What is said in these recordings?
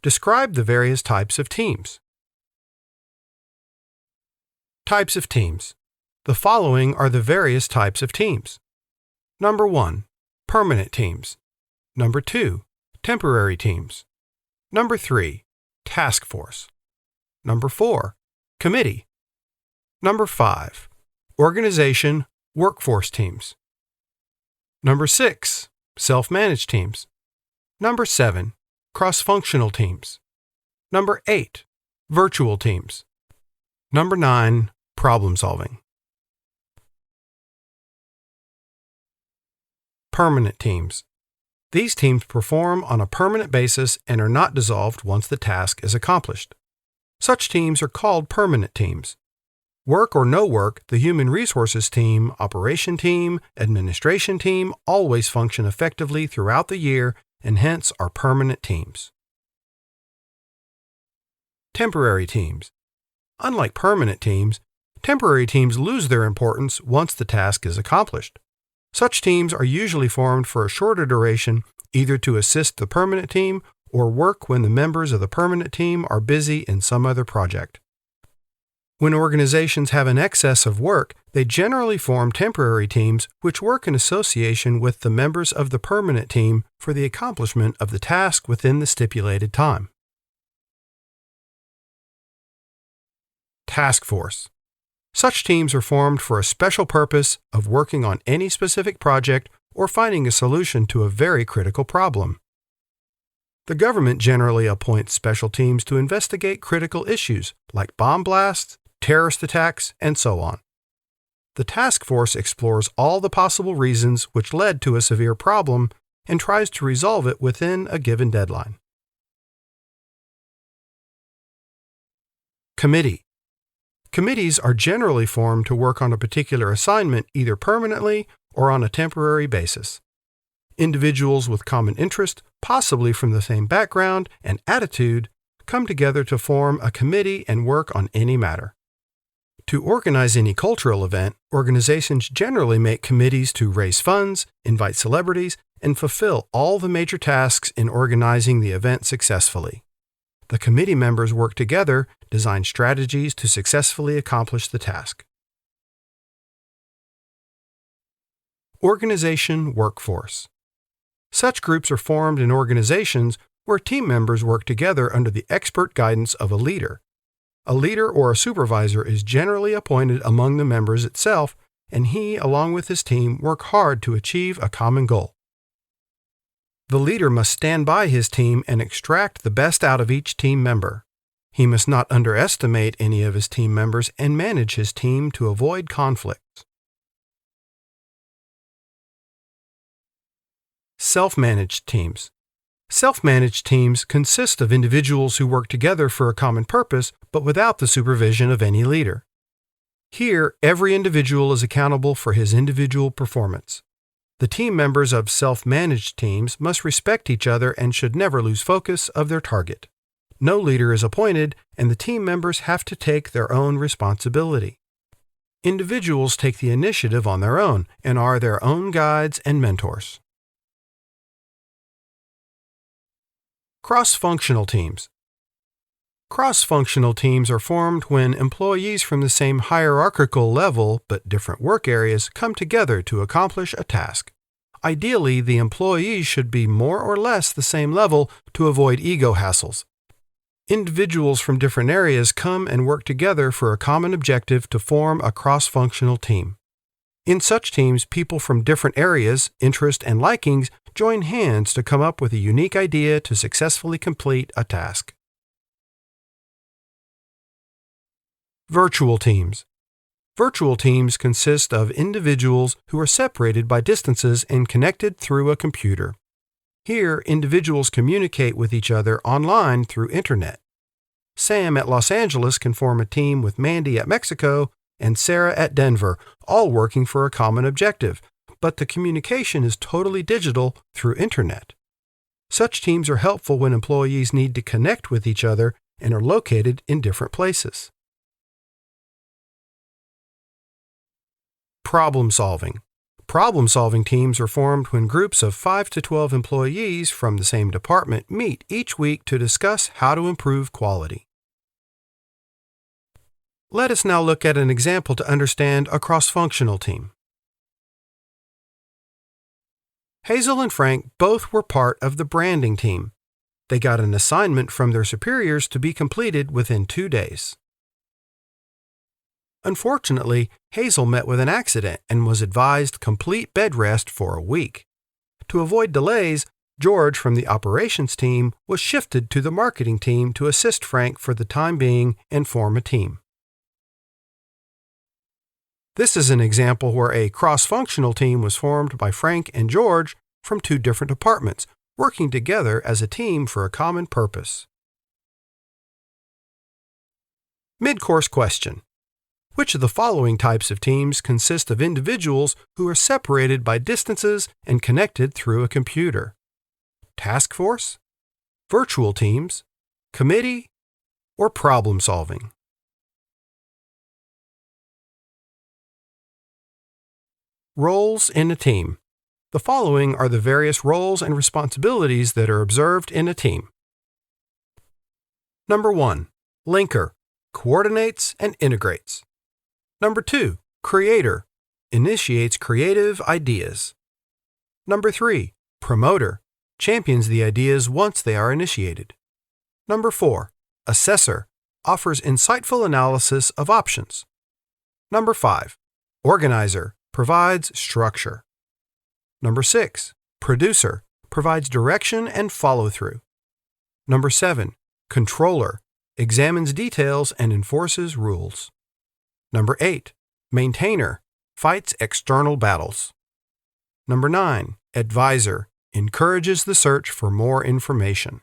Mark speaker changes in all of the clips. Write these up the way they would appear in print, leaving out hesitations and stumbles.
Speaker 1: Describe the various types of teams. Types of teams. The following are the various types of teams. Number 1. Permanent teams. Number 2. Temporary teams. Number 3. Task force. Number 4. Committee. Number 5. Organization, workforce teams. Number 6. Self-managed teams. Number 7. Cross-functional teams. Number 8. Virtual teams. Number 9. Problem solving. Permanent teams. These teams perform on a permanent basis and are not dissolved once the task is accomplished. Such teams are called permanent teams. Work or no work, the human resources team, operation team, administration team always function effectively throughout the year and hence are permanent teams. Temporary teams. Unlike permanent teams, temporary teams lose their importance once the task is accomplished. Such teams are usually formed for a shorter duration, either to assist the permanent team or work when the members of the permanent team are busy in some other project. When organizations have an excess of work, they generally form temporary teams which work in association with the members of the permanent team for the accomplishment of the task within the stipulated time. Task force. Such teams are formed for a special purpose of working on any specific project or finding a solution to a very critical problem. The government generally appoints special teams to investigate critical issues like bomb blasts, terrorist attacks, and so on. The task force explores all the possible reasons which led to a severe problem and tries to resolve it within a given deadline. Committee. Committees are generally formed to work on a particular assignment either permanently or on a temporary basis. Individuals with common interest, possibly from the same background and attitude, come together to form a committee and work on any matter. To organize any cultural event, organizations generally make committees to raise funds, invite celebrities, and fulfill all the major tasks in organizing the event successfully. The committee members work together, design strategies to successfully accomplish the task. Organization workforce. Such groups are formed in organizations where team members work together under the expert guidance of a leader. A leader or a supervisor is generally appointed among the members itself, and he, along with his team, work hard to achieve a common goal. The leader must stand by his team and extract the best out of each team member. He must not underestimate any of his team members and manage his team to avoid conflicts. Self-managed teams. Self-managed teams consist of individuals who work together for a common purpose, but without the supervision of any leader. Here, every individual is accountable for his individual performance. The team members of self-managed teams must respect each other and should never lose focus of their target. No leader is appointed, and the team members have to take their own responsibility. Individuals take the initiative on their own and are their own guides and mentors. Cross-functional teams. Cross-functional teams are formed when employees from the same hierarchical level but different work areas come together to accomplish a task. Ideally, the employees should be more or less the same level to avoid ego hassles. Individuals from different areas come and work together for a common objective to form a cross-functional team. In such teams, people from different areas, interests, and likings join hands to come up with a unique idea to successfully complete a task. Virtual teams. Virtual teams consist of individuals who are separated by distances and connected through a computer. Here, individuals communicate with each other online through Internet. Sam at Los Angeles can form a team with Mandy at Mexico and Sarah at Denver, all working for a common objective, but the communication is totally digital through Internet. Such teams are helpful when employees need to connect with each other and are located in different places. Problem solving. Problem-solving teams are formed when groups of 5 to 12 employees from the same department meet each week to discuss how to improve quality. Let us now look at an example to understand a cross-functional team. Hazel and Frank both were part of the branding team. They got an assignment from their superiors to be completed within 2 days. Unfortunately, Hazel met with an accident and was advised complete bed rest for a week. To avoid delays, George from the operations team was shifted to the marketing team to assist Frank for the time being and form a team. This is an example where a cross-functional team was formed by Frank and George from 2 different departments, working together as a team for a common purpose. Mid-course question. Which of the following types of teams consist of individuals who are separated by distances and connected through a computer? Task force, virtual teams, committee, or problem solving? Roles in a team. The following are the various roles and responsibilities that are observed in a team. Number 1. Linker, coordinates and integrates. Number 2. Creator, initiates creative ideas. Number 3. Promoter, champions the ideas once they are initiated. Number 4. Assessor, offers insightful analysis of options. Number 5. Organizer, provides structure. Number 6. Producer, provides direction and follow-through. Number 7. Controller, examines details and enforces rules. Number 8. Maintainer, fights external battles. Number 9. Advisor, encourages the search for more information.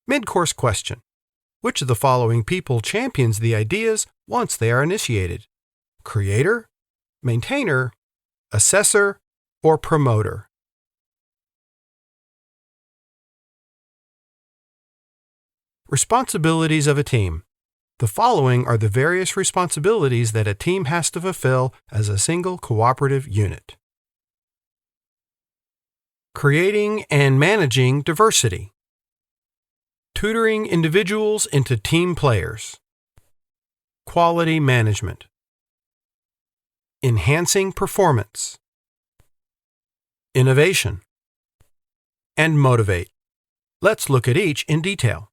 Speaker 1: Mid-course question. Which of the following people champions the ideas once they are initiated? Creator, maintainer, assessor, or promoter? Responsibilities of a team. The following are the various responsibilities that a team has to fulfill as a single cooperative unit. Creating and managing diversity. Tutoring individuals into team players. Quality management. Enhancing performance. Innovation. And motivate. Let's look at each in detail.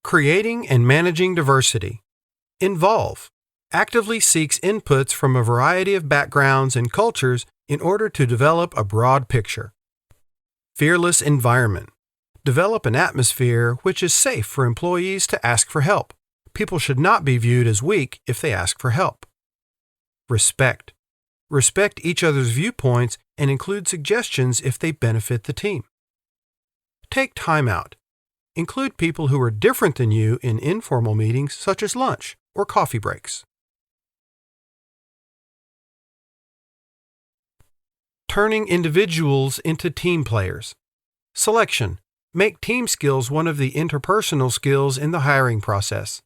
Speaker 1: Creating and managing diversity. Involve. Actively seeks inputs from a variety of backgrounds and cultures in order to develop a broad picture. Fearless environment. Develop an atmosphere which is safe for employees to ask for help. People should not be viewed as weak if they ask for help. Respect. Respect each other's viewpoints and include suggestions if they benefit the team. Take time out. Include people who are different than you in informal meetings such as lunch or coffee breaks. Turning individuals into team players. Selection. Make team skills one of the interpersonal skills in the hiring process.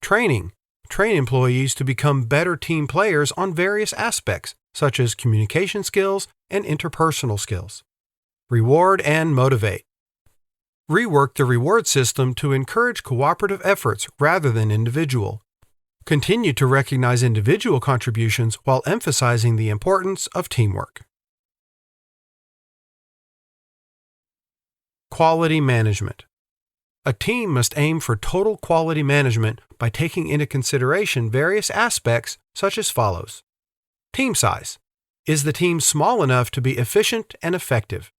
Speaker 1: Training. Train employees to become better team players on various aspects, such as communication skills and interpersonal skills. Reward and motivate. Rework the reward system to encourage cooperative efforts rather than individual. Continue to recognize individual contributions while emphasizing the importance of teamwork. Quality management. A team must aim for total quality management by taking into consideration various aspects such as follows. Team size. Is the team small enough to be efficient and effective?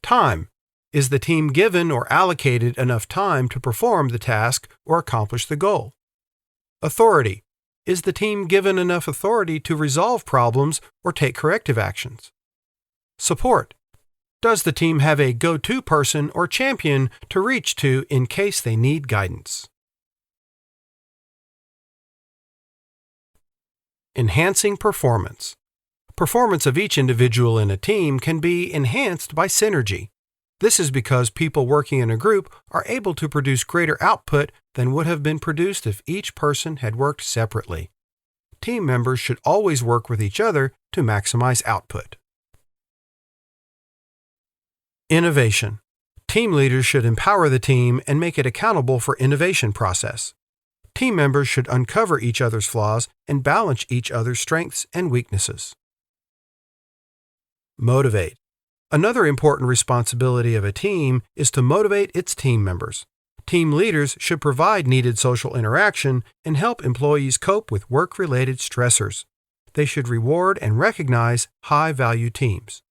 Speaker 1: Time. Is the team given or allocated enough time to perform the task or accomplish the goal? Authority. Is the team given enough authority to resolve problems or take corrective actions? Support. Does the team have a go-to person or champion to reach to in case they need guidance? Enhancing performance. Performance of each individual in a team can be enhanced by synergy. This is because people working in a group are able to produce greater output than would have been produced if each person had worked separately. Team members should always work with each other to maximize output. Innovation. Team leaders should empower the team and make it accountable for innovation process. Team members should uncover each other's flaws and balance each other's strengths and weaknesses. Motivate. Another important responsibility of a team is to motivate its team members. Team leaders should provide needed social interaction and help employees cope with work-related stressors. They should reward and recognize high-value teams.